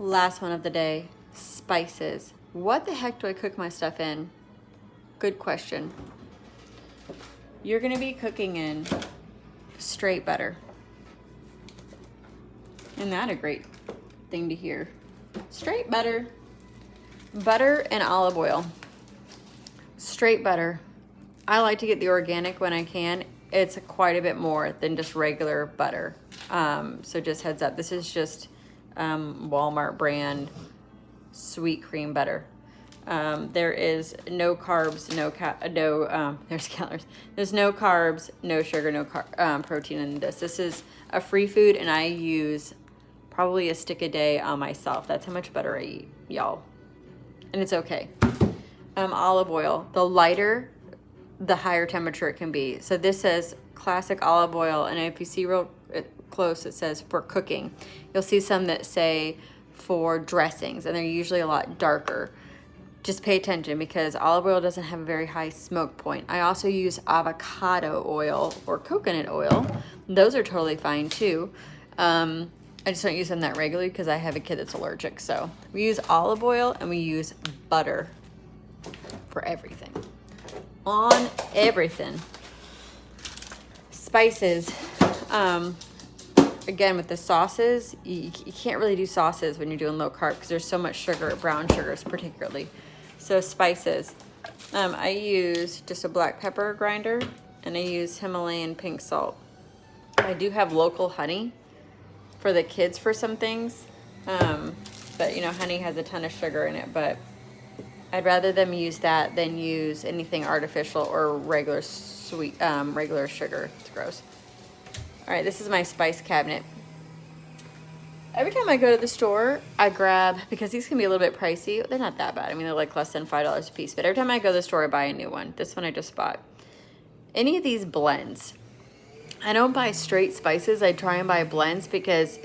Last one of the day, spices. What the heck do I cook my stuff in? Good question. You're gonna be cooking in straight butter. Isn't that a great thing to hear? Straight butter. Butter and olive oil. Straight butter. I like to get the organic when I can. It's quite a bit more than just regular butter. So just heads up, this is just Walmart brand sweet cream butter. There is no carbs, there's calories. There's no carbs, no sugar, no protein in this. This is a free food, and I use probably a stick a day on myself. That's how much butter I eat, y'all. And it's okay. Olive oil, the lighter, the higher temperature it can be. So this says classic olive oil, and if you see real close, it says for cooking. You'll see some that say for dressings, and they're usually a lot darker. Just pay attention because olive oil doesn't have a very high smoke point. I also use avocado oil or coconut oil. Those are totally fine too. I just don't use them that regularly because I have a kid that's allergic. So we use olive oil and we use butter for everything. On everything. Spices. Again, with the sauces, you can't really do sauces when you're doing low carb because there's so much sugar, brown sugars particularly. So spices. I use just a black pepper grinder, and I use Himalayan pink salt. I do have local honey for the kids for some things. But you know, honey has a ton of sugar in it, but I'd rather them use that than use anything artificial or regular sweet, regular sugar. It's gross. All right, this is my spice cabinet. Every time I go to the store, I grab, because these can be a little bit pricey. They're not that bad. I mean, they're like less than $5 a piece. But every time I go to the store, I buy a new one. This one I just bought. Any of these blends. I don't buy straight spices. I try and buy blends because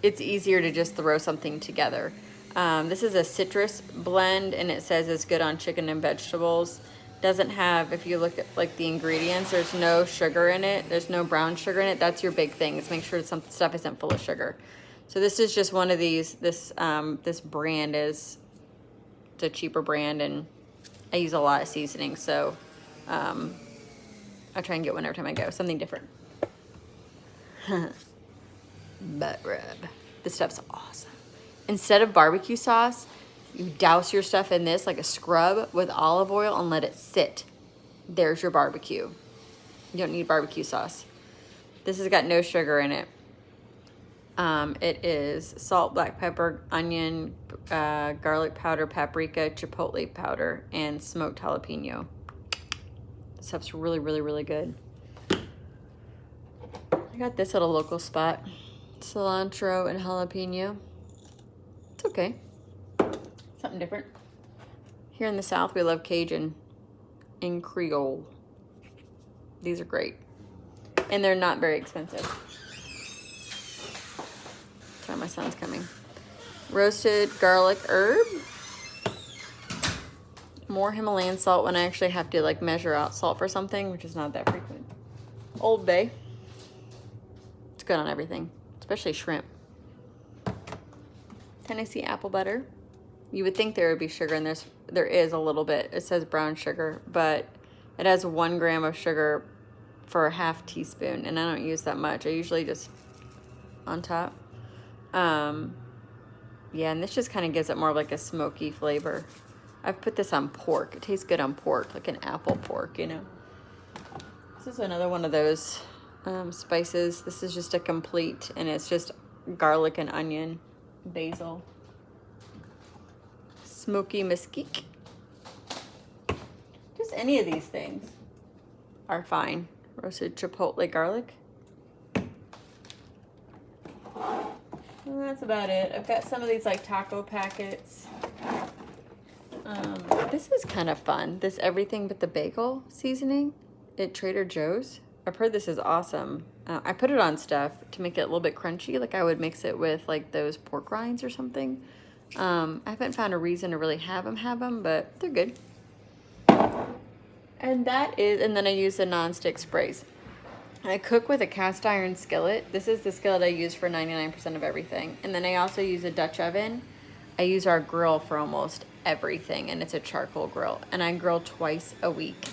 it's easier to just throw something together. This is a citrus blend, and it says it's good on chicken and vegetables. Doesn't have, if you look at like the ingredients, there's no sugar in it. There's no brown sugar in it. That's your big thing, is make sure some stuff isn't full of sugar. So this is just one of these. This brand it's a cheaper brand, and I use a lot of seasoning. So I try and get one every time I go, something different. Butt rub. This stuff's awesome. Instead of barbecue sauce, you douse your stuff in this like a scrub with olive oil and let it sit. There's your barbecue. You don't need barbecue sauce. This has got no sugar in it. It is salt, black pepper, onion, garlic powder, paprika, chipotle powder, and smoked jalapeno. This stuff's really, really, really good. I got this at a local spot. Cilantro and jalapeno. It's okay. Something different. Here in the South, we love Cajun and Creole. These are great. And they're not very expensive. Sorry, my son's coming. Roasted garlic herb. More Himalayan salt when I actually have to like measure out salt for something, which is not that frequent. Old Bay. It's good on everything, especially shrimp. Tennessee apple butter. You would think there would be sugar in this. There is a little bit. It says brown sugar, but it has 1 gram of sugar for a half teaspoon, and I don't use that much. I usually just on top. Yeah, and this just kind of gives it more of like a smoky flavor. I've put this on pork. It tastes good on pork, like an apple pork, you know. This is another one of those spices. This is just a complete, and it's just garlic and onion, basil. Smoky mesquite. Just any of these things are fine. Roasted chipotle garlic. And that's about it. I've got some of these like taco packets. This is kind of fun. This everything but the bagel seasoning at Trader Joe's. I've heard this is awesome. I put it on stuff to make it a little bit crunchy. Like I would mix it with like those pork rinds or something. I haven't found a reason to really have them, but they're good. And that is, and then I use the nonstick sprays. I cook with a cast iron skillet. This is the skillet I use for 99% of everything. And then I also use a Dutch oven. I use our grill for almost everything, and it's a charcoal grill. And I grill twice a week,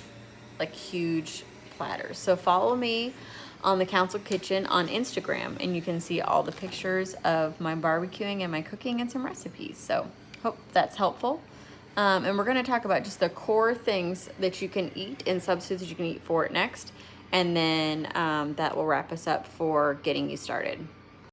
like huge platters. So follow me on the Council Kitchen on Instagram, and you can see all the pictures of my barbecuing and my cooking and some recipes. So hope that's helpful. And we're going to talk about just the core things that you can eat and substitutes that you can eat for it next. And then that will wrap us up for getting you started.